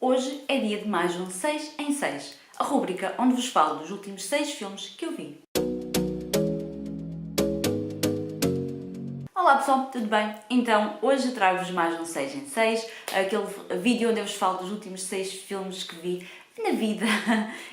Hoje é dia de mais um 6 em 6, a rúbrica onde vos falo dos últimos 6 filmes que eu vi. Olá pessoal, tudo bem? Então, hoje trago-vos mais um 6 em 6, aquele vídeo onde eu vos falo dos últimos 6 filmes que vi na vida.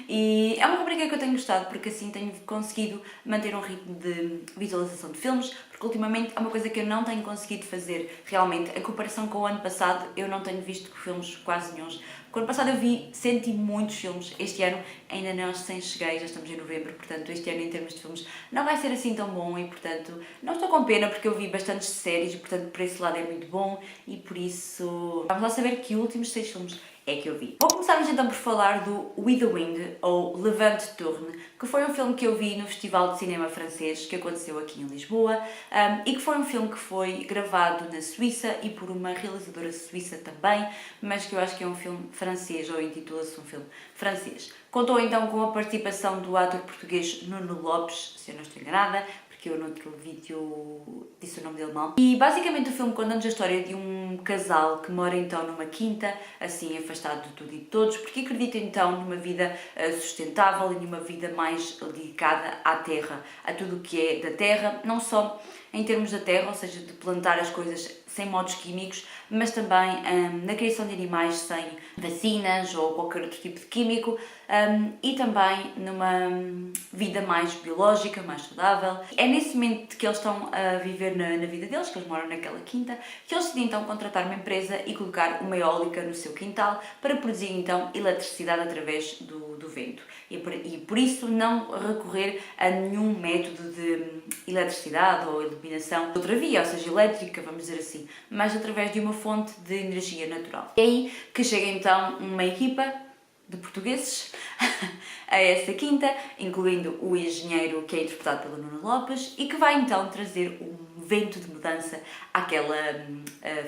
E é uma rubrica que eu tenho gostado porque assim tenho conseguido manter um ritmo de visualização de filmes, porque ultimamente é uma coisa que eu não tenho conseguido fazer realmente. Em comparação com o ano passado, eu não tenho visto filmes quase nenhuns. O ano passado eu senti muitos filmes, este ano ainda não cheguei, já estamos em novembro, portanto este ano em termos de filmes não vai ser assim tão bom e portanto não estou com pena porque eu vi bastantes séries e portanto por esse lado é muito bom e por isso vamos lá saber que últimos 6 filmes é que eu vi. Vou começarmos então por falar do With the Wind, ou Le Vent Tourne, que foi um filme que eu vi no Festival de Cinema Francês, que aconteceu aqui em Lisboa, e que foi um filme que foi gravado na Suíça e por uma realizadora suíça também, mas que eu acho que é um filme francês, ou intitula-se um filme francês. Contou então com a participação do ator português Nuno Lopes, se eu não estou enganada, porque eu no outro vídeo disse o nome dele mal. E basicamente o filme conta-nos a história de um casal que mora então numa quinta, assim afastado de tudo e de todos, porque acredita então numa vida sustentável e numa vida mais dedicada à terra, a tudo o que é da terra, não só em termos da terra, ou seja, de plantar as coisas sem modos químicos, mas também na criação de animais sem vacinas ou qualquer outro tipo de químico, e também numa vida mais biológica, mais saudável. É nesse momento que eles estão a viver na vida deles, que eles moram naquela quinta, que eles decidem então contratar uma empresa e colocar uma eólica no seu quintal para produzir então eletricidade através do vento. E por isso não recorrer a nenhum método de eletricidade ou iluminação de outra via, ou seja, elétrica, vamos dizer assim, mas através de uma fonte de energia natural. É aí que chega então uma equipa de portugueses a essa quinta, incluindo o engenheiro que é interpretado pelo Nuno Lopes e que vai então trazer um vento de mudança àquela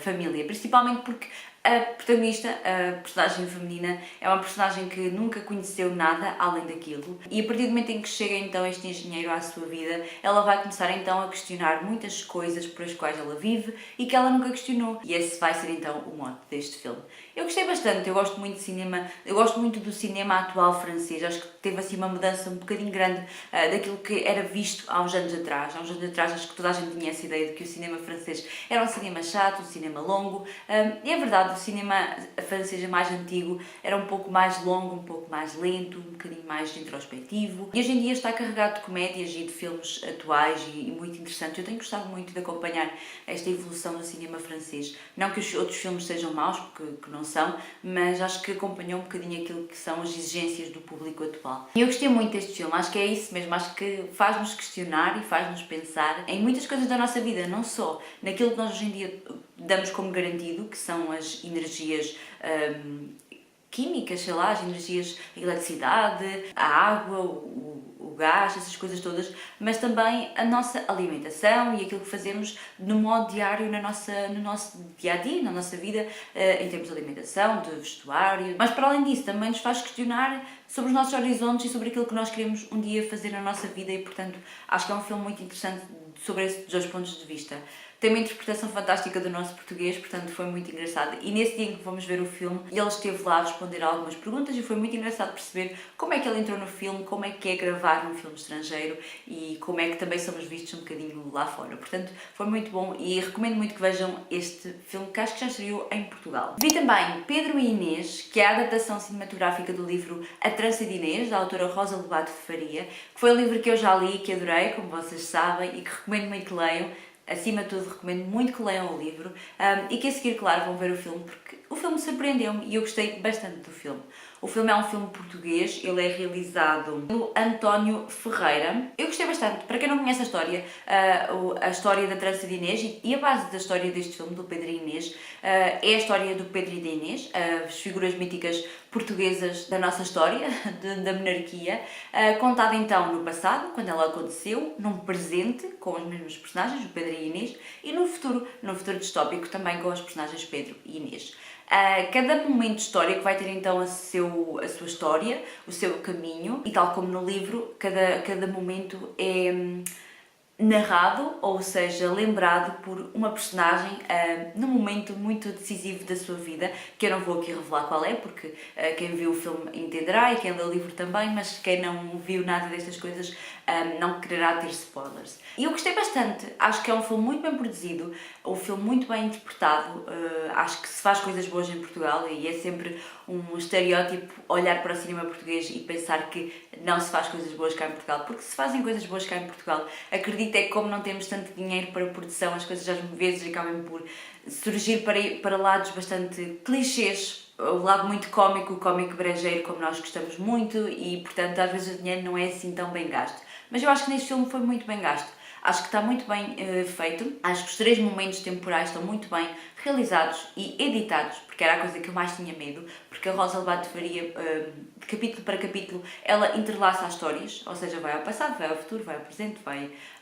família, principalmente porque a protagonista, a personagem feminina, é uma personagem que nunca conheceu nada além daquilo e a partir do momento em que chega então este engenheiro à sua vida, ela vai começar então a questionar muitas coisas por as quais ela vive e que ela nunca questionou. E esse vai ser então o mote deste filme. Eu gostei bastante, eu gosto muito de cinema, eu gosto muito do cinema atual francês, acho que teve assim uma mudança um bocadinho grande daquilo que era visto há uns anos atrás. Há uns anos atrás acho que toda a gente tinha essa ideia de que o cinema francês era um cinema chato, um cinema longo, e é verdade, o cinema francês mais antigo era um pouco mais longo, um pouco mais lento, um bocadinho mais introspectivo, e hoje em dia está carregado de comédias e de filmes atuais e muito interessantes. Eu tenho gostado muito de acompanhar esta evolução do cinema francês, não que os outros filmes sejam maus, porque que não são, mas acho que acompanhou um bocadinho aquilo que são as exigências do público atual. E eu gostei muito deste filme, acho que é isso mesmo, acho que faz-nos questionar e faz-nos pensar em muitas coisas da nossa vida, não só naquilo que nós hoje em dia damos como garantido, que são as energias químicas, sei lá, as energias, a eletricidade, a água, o gás, essas coisas todas, mas também a nossa alimentação e aquilo que fazemos no modo diário, no nosso dia-a-dia, na nossa vida, em termos de alimentação, de vestuário. Mas para além disso, também nos faz questionar sobre os nossos horizontes e sobre aquilo que nós queremos um dia fazer na nossa vida e, portanto, acho que é um filme muito interessante sobre esses dois pontos de vista. Tem uma interpretação fantástica do nosso português, portanto foi muito engraçado. E nesse dia em que fomos ver o filme, ele esteve lá a responder algumas perguntas e foi muito engraçado perceber como é que ele entrou no filme, como é que é gravar num filme estrangeiro e como é que também somos vistos um bocadinho lá fora. Portanto, foi muito bom e recomendo muito que vejam este filme, que acho que já estreou em Portugal. Vi também Pedro e Inês, que é a adaptação cinematográfica do livro A Trança de Inês, da autora Rosa Lobato de Faria, que foi um livro que eu já li e que adorei, como vocês sabem, e que recomendo muito que leiam. Acima de tudo, recomendo muito que leiam o livro e que a seguir, claro, vão ver o filme, porque o filme surpreendeu-me e eu gostei bastante do filme. O filme é um filme português, ele é realizado pelo António Ferreira. Eu gostei bastante. Para quem não conhece a história da Trança de Inês e a base da história deste filme, do Pedro e Inês, é a história do Pedro e da Inês, as figuras míticas portuguesas da nossa história, da monarquia, contada então no passado, quando ela aconteceu, num presente, com os mesmos personagens, o Pedro e a Inês, e no futuro distópico, também com os personagens Pedro e Inês. Cada momento histórico vai ter então a sua história, o seu caminho, e tal como no livro, cada momento é narrado, ou seja, lembrado por uma personagem num momento muito decisivo da sua vida, que eu não vou aqui revelar qual é, porque quem viu o filme entenderá e quem leu o livro também, mas quem não viu nada destas coisas não quererá ter spoilers. E eu gostei bastante, acho que é um filme muito bem produzido, um filme muito bem interpretado, acho que se faz coisas boas em Portugal e é sempre um estereótipo olhar para o cinema português e pensar que não se faz coisas boas cá em Portugal, porque se fazem coisas boas cá em Portugal, acredito é que como não temos tanto dinheiro para produção, as coisas às vezes acabam por surgir para lados bastante clichês, o lado muito cómico, o cómico brejeiro, como nós gostamos muito, e portanto às vezes o dinheiro não é assim tão bem gasto. Mas eu acho que neste filme foi muito bem gasto. Acho que está muito bem feito, acho que os 3 momentos temporais estão muito bem realizados e editados, porque era a coisa que eu mais tinha medo, porque a Rosa Lobato Faria, de capítulo para capítulo, ela entrelaça as histórias, ou seja, vai ao passado, vai ao futuro, vai ao presente,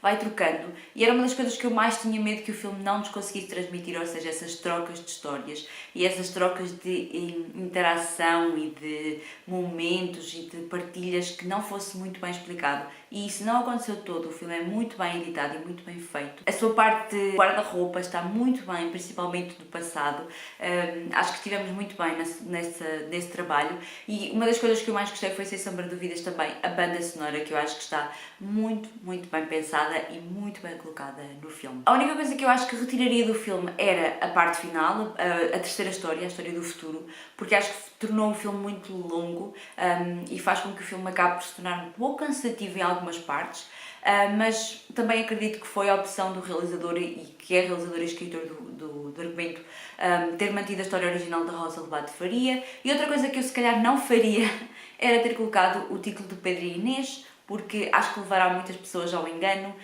vai trocando, e era uma das coisas que eu mais tinha medo que o filme não nos conseguisse transmitir, ou seja, essas trocas de histórias e essas trocas de interação e de momentos e de partilhas que não fosse muito bem explicado. E isso não aconteceu todo, o filme é muito bem editado e muito bem feito. A sua parte de guarda-roupa está muito bem, principalmente do passado. Acho que estivemos muito bem nesse trabalho, e uma das coisas que eu mais gostei foi, sem sombra de dúvidas, também a banda sonora, que eu acho que está muito, muito bem pensada e muito bem colocada no filme. A única coisa que eu acho que retiraria do filme era a parte final, a terceira história, a história do futuro, porque acho que tornou o filme muito longo e faz com que o filme acabe por se tornar um pouco cansativo em algumas partes, mas também acredito que foi a opção do realizador, e que é realizador e escritor do argumento, ter mantido a história original da Rosa Lobato Faria. E outra coisa que eu se calhar não faria era ter colocado o título de Pedro e Inês, porque acho que levará muitas pessoas ao engano,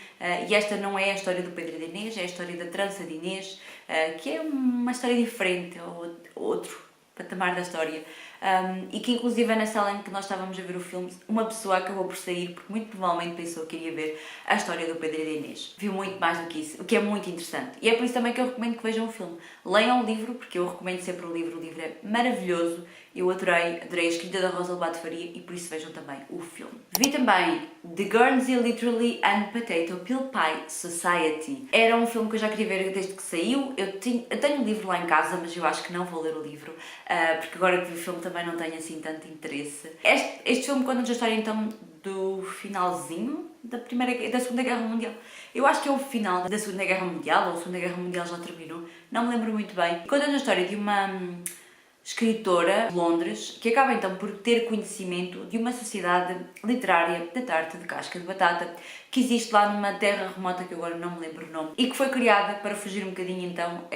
e esta não é a história do Pedro e da Inês, é a história da trança de Inês, que é uma história diferente, ou outro patamar da história. E que inclusive na sala em que nós estávamos a ver o filme, uma pessoa acabou por sair porque muito provavelmente pensou que iria ver a história do Pedro e da Inês. Viu muito mais do que isso, o que é muito interessante. E é por isso também que eu recomendo que vejam o filme. Leiam o livro, porque eu recomendo sempre o livro é maravilhoso. Eu adorei a escrita da Rosa Lobato Faria, e por isso vejam também o filme. Vi também The Guernsey Literary and Potato Peel Pie Society. Era um filme que eu já queria ver desde que saiu. Eu tenho um livro lá em casa, mas eu acho que não vou ler o livro, porque agora que vi o filme também não tenho assim tanto interesse. Este filme conta-nos a história então do finalzinho da Segunda Guerra Mundial. Eu acho que é o final da Segunda Guerra Mundial, ou a Segunda Guerra Mundial já terminou, não me lembro muito bem. Conta-nos a história de uma escritora de Londres, que acaba então por ter conhecimento de uma sociedade literária de tarte de casca de batata, que existe lá numa terra remota, que agora não me lembro o nome, e que foi criada para fugir um bocadinho então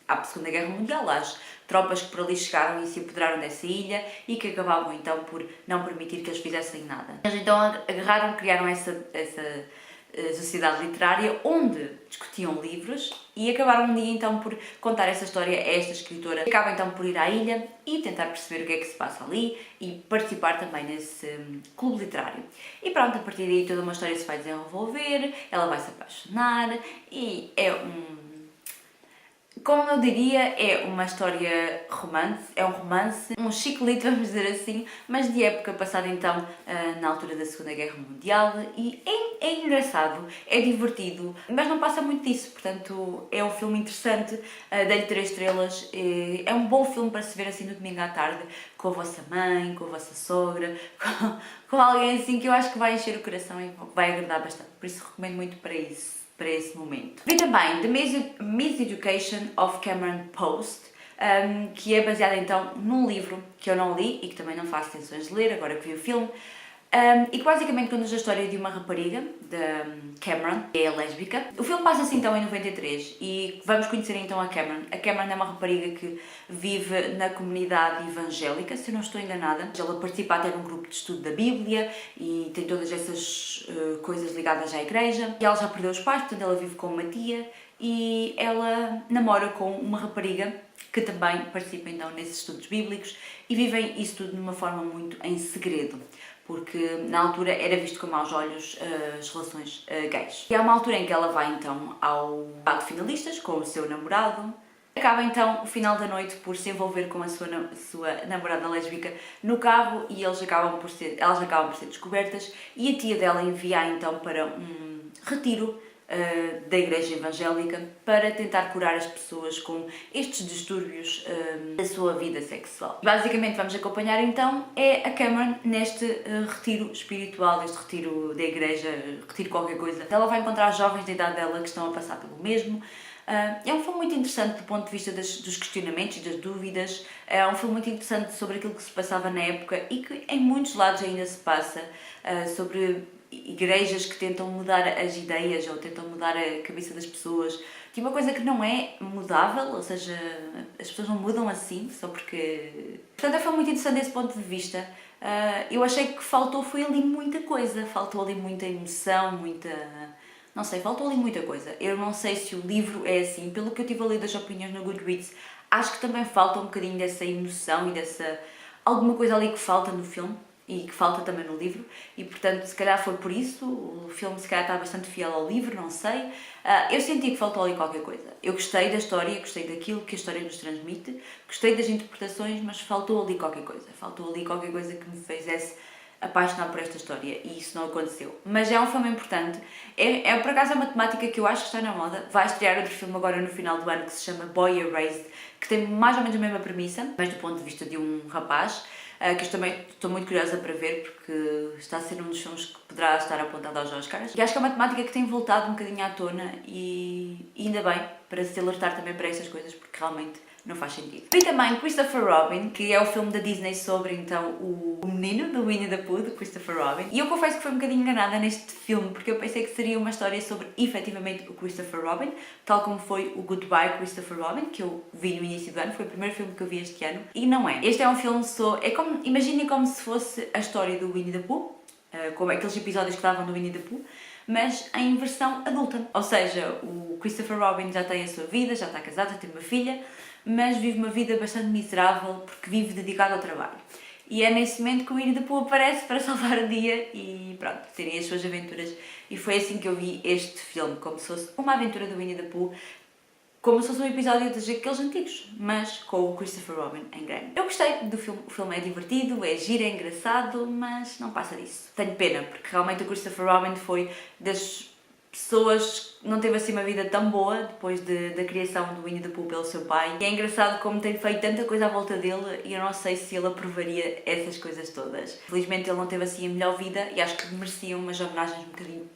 à Segunda Guerra Mundial, às tropas que por ali chegaram e se apoderaram dessa ilha, e que acabavam então por não permitir que eles fizessem nada. Eles então agarraram, criaram essa sociedade literária onde discutiam livros, e acabaram um dia então por contar essa história a esta escritora. Acaba então por ir à ilha e tentar perceber o que é que se passa ali e participar também nesse clube literário. E pronto, a partir daí toda uma história se vai desenvolver, ela vai se apaixonar, e como eu diria, é uma história um romance, um chiclete, vamos dizer assim, mas de época passada então na altura da Segunda Guerra Mundial, e é engraçado, é divertido, mas não passa muito disso, portanto é um filme interessante, dei-lhe 3 estrelas, é um bom filme para se ver assim no domingo à tarde, com a vossa mãe, com a vossa sogra, com alguém assim que eu acho que vai encher o coração e vai agradar bastante, por isso recomendo muito para esse momento. Vi também The Miseducation of Cameron Post, que é baseada então num livro que eu não li e que também não faço intenções de ler, agora que vi o filme, e que basicamente conta a história de uma rapariga, de Cameron, que é lésbica. O filme passa-se então em 93 e vamos conhecer então a Cameron. A Cameron é uma rapariga que vive na comunidade evangélica, se eu não estou enganada. Ela participa até num grupo de estudo da Bíblia e tem todas essas coisas ligadas à igreja. E ela já perdeu os pais, portanto ela vive com uma tia, e ela namora com uma rapariga que também participa então nesses estudos bíblicos, e vivem isso tudo de uma forma muito em segredo, porque na altura era visto com maus olhos as relações gays. E há uma altura em que ela vai então ao debate de finalistas com o seu namorado, Acaba então o final da noite por se envolver com a sua namorada lésbica no carro e elas acabam por ser descobertas e a tia dela envia então para um retiro da Igreja Evangélica para tentar curar as pessoas com estes distúrbios da sua vida sexual. Basicamente vamos acompanhar então a Cameron neste retiro espiritual, este retiro da igreja, retiro qualquer coisa. Ela vai encontrar jovens da idade dela que estão a passar pelo mesmo. É um filme muito interessante do ponto de vista dos questionamentos e das dúvidas. É um filme muito interessante sobre aquilo que se passava na época e que em muitos lados ainda se passa, sobre igrejas que tentam mudar as ideias ou tentam mudar a cabeça das pessoas. Tipo, uma coisa que não é mudável, ou seja, as pessoas não mudam assim só porque... Portanto, foi muito interessante desse ponto de vista. Eu achei que foi ali muita coisa, faltou ali muita emoção, não sei, faltou ali muita coisa. Eu não sei se o livro é assim, pelo que eu tive a ler das opiniões no Goodreads, acho que também falta um bocadinho dessa emoção e dessa... alguma coisa ali que falta no filme e que falta também no livro e, portanto, se calhar foi por isso, o filme se calhar está bastante fiel ao livro, não sei. Eu senti que faltou ali qualquer coisa. Eu gostei da história, gostei daquilo que a história nos transmite, gostei das interpretações, mas faltou ali qualquer coisa. Faltou ali qualquer coisa que me fizesse apaixonar por esta história e isso não aconteceu. Mas é um filme importante. Por acaso, é uma temática que eu acho que está na moda. Vai estrear outro filme agora no final do ano que se chama Boy Erased, que tem mais ou menos a mesma premissa, mas do ponto de vista de um rapaz, que eu também estou muito curiosa para ver porque está a ser um dos filmes que poderá estar apontado aos Oscars. E acho que é uma temática que tem voltado um bocadinho à tona e ainda bem, para se alertar também para estas coisas, porque realmente não faz sentido. Vi também Christopher Robin, que é o filme da Disney sobre, então, o menino do Winnie the Pooh, de Christopher Robin. E eu confesso que fui um bocadinho enganada neste filme, porque eu pensei que seria uma história sobre, efetivamente, o Christopher Robin, tal como foi o Goodbye Christopher Robin, que eu vi no início do ano, foi o primeiro filme que eu vi este ano. E não é. Este é um filme imaginem como se fosse a história do Winnie the Pooh, como aqueles episódios que davam do Winnie the Pooh, mas em versão adulta. Ou seja, o Christopher Robin já tem a sua vida, já está casado, já tem uma filha, mas vive uma vida bastante miserável porque vive dedicado ao trabalho. E é nesse momento que o Winnie the Pooh aparece para salvar o dia e pronto, terem as suas aventuras. E foi assim que eu vi este filme, como se fosse uma aventura do Winnie the Pooh, como se fosse um episódio daqueles antigos, mas com o Christopher Robin em grande. Eu gostei do filme, o filme é divertido, é giro, é engraçado, mas não passa disso. Tenho pena, porque realmente o Christopher Robin foi das pessoas que não teve assim uma vida tão boa depois da criação do Winnie the Pooh pelo seu pai. E é engraçado como tem feito tanta coisa à volta dele e eu não sei se ele aprovaria essas coisas todas. Felizmente ele não teve assim a melhor vida e acho que mereciam umas homenagens um bocadinho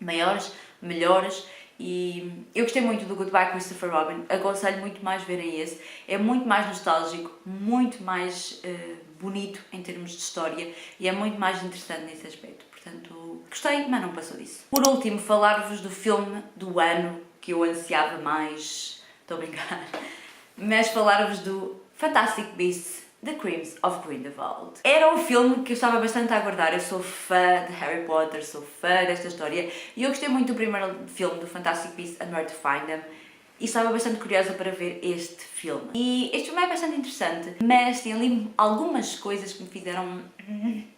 maiores, melhores. E eu gostei muito do Goodbye Christopher Robin, aconselho muito mais verem esse. É muito mais nostálgico, muito mais bonito em termos de história e é muito mais interessante nesse aspecto. Portanto, gostei, mas não passou disso. Por último, falar-vos do filme do ano que eu ansiava mais. Estou a brincar. Mas falar-vos do Fantastic Beasts: The Crimes of Grindelwald. Era um filme que eu estava bastante a aguardar. Eu sou fã de Harry Potter, sou fã desta história e eu gostei muito do primeiro filme do Fantastic Beasts and Where to Find Them e estava bastante curiosa para ver este filme. E este filme é bastante interessante, mas tem ali algumas coisas que me fizeram...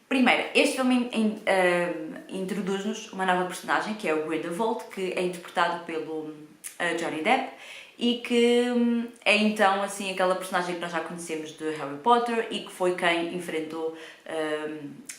Primeiro, este filme introduz-nos uma nova personagem, que é o Grindelwald, que é interpretado pelo Johnny Depp e que é então assim aquela personagem que nós já conhecemos de Harry Potter e que foi quem enfrentou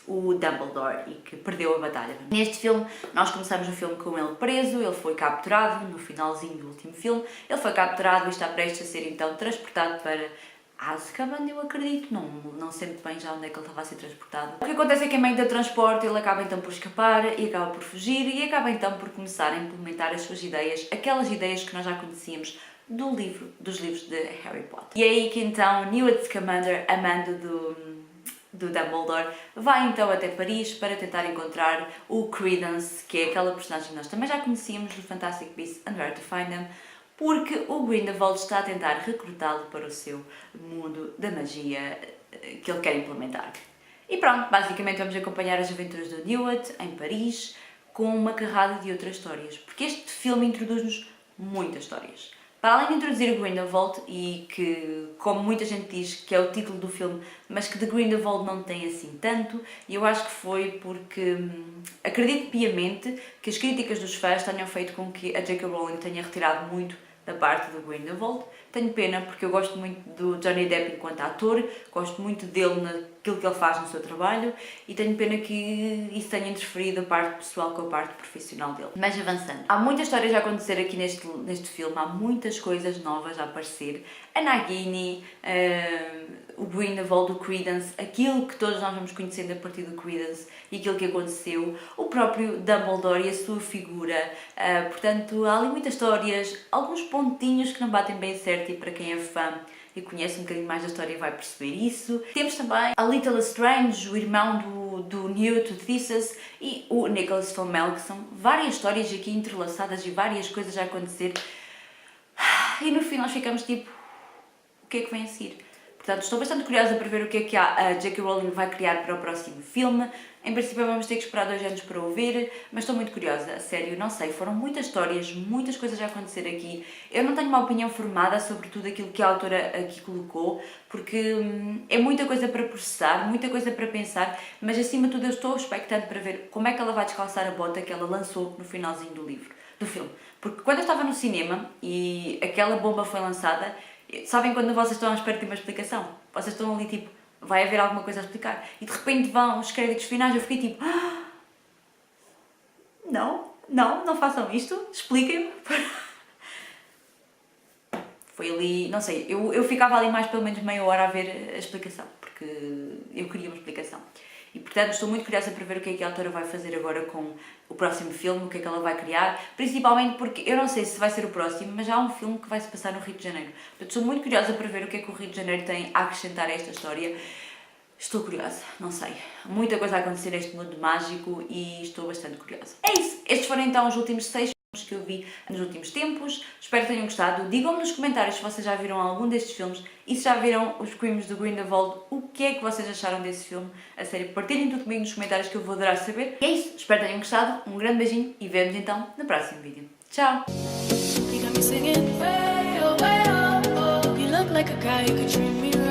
o Dumbledore e que perdeu a batalha. Neste filme, nós começamos o filme com ele preso, ele foi capturado no finalzinho do último filme, ele foi capturado e está prestes a ser então transportado para Azkaban, eu acredito, não sei muito bem já onde é que ele estava a ser transportado. O que acontece é que em meio do transporte ele acaba então por escapar e acaba por fugir e acaba então por começar a implementar as suas ideias, aquelas ideias que nós já conhecíamos dos livros de Harry Potter. E é aí que então Newt Scamander, amando do Dumbledore, vai então até Paris para tentar encontrar o Credence, que é aquela personagem que nós também já conhecíamos do Fantastic Beasts and Where to Find Them, porque o Grindelwald está a tentar recrutá-lo para o seu mundo da magia que ele quer implementar. E pronto, basicamente vamos acompanhar as aventuras do Newt em Paris com uma carrada de outras histórias, porque este filme introduz-nos muitas histórias. Para além de introduzir o Grindelwald, e que, como muita gente diz, que é o título do filme, mas que de Grindelwald não tem assim tanto, e eu acho que foi porque acredito piamente que as críticas dos fãs tenham feito com que a J.K. Rowling tenha retirado muito da parte do Grindelwald. Tenho pena porque eu gosto muito do Johnny Depp enquanto ator, gosto muito dele naquilo que ele faz no seu trabalho e tenho pena que isso tenha interferido a parte pessoal com a parte profissional dele. Mas avançando, há muitas histórias a acontecer aqui neste filme, há muitas coisas novas a aparecer. A Nagini, o Grindelwald, o Credence, aquilo que todos nós vamos conhecendo a partir do Credence e aquilo que aconteceu, o próprio Dumbledore e a sua figura, portanto há ali muitas histórias, alguns pontinhos que não batem bem certo e para quem é fã e conhece um bocadinho mais da história vai perceber isso. Temos também a Little Strange, o irmão do Newt, o Theseus e o Nicholas Flamel, que são várias histórias aqui entrelaçadas e várias coisas a acontecer e no fim nós ficamos tipo, o que é que vem a seguir? Portanto, estou bastante curiosa para ver o que é que a J.K. Rowling vai criar para o próximo filme. Em princípio vamos ter que esperar 2 anos para o ver, mas estou muito curiosa, a sério, não sei, foram muitas histórias, muitas coisas a acontecer aqui. Eu não tenho uma opinião formada sobre tudo aquilo que a autora aqui colocou, porque é muita coisa para processar, muita coisa para pensar, mas acima de tudo eu estou expectante para ver como é que ela vai descalçar a bota que ela lançou no finalzinho do filme. Porque quando eu estava no cinema e aquela bomba foi lançada, sabem quando vocês estão à espera de uma explicação? Vocês estão ali tipo, vai haver alguma coisa a explicar. E de repente vão os créditos finais, eu fiquei tipo, não façam isto, expliquem-me. Foi ali, não sei, eu ficava ali mais pelo menos meia hora a ver a explicação, porque eu queria uma explicação. E portanto estou muito curiosa para ver o que é que a autora vai fazer agora com o próximo filme, o que é que ela vai criar, principalmente porque eu não sei se vai ser o próximo, mas há um filme que vai se passar no Rio de Janeiro. Portanto estou muito curiosa para ver o que é que o Rio de Janeiro tem a acrescentar a esta história. Estou curiosa, não sei. Muita coisa a acontecer neste mundo mágico e estou bastante curiosa. É isso, estes foram então os últimos 6 filmes que eu vi nos últimos tempos. Espero que tenham gostado. Digam-me nos comentários se vocês já viram algum destes filmes e se já viram os crimes do Grindelwald, o que é que vocês acharam desse filme. A sério, partilhem tudo comigo nos comentários que eu vou adorar saber. E é isso, espero que tenham gostado. Um grande beijinho e vemos então no próximo vídeo. Tchau! You got me singing, way, oh, way, oh, oh. You look like a guy who could treat me right.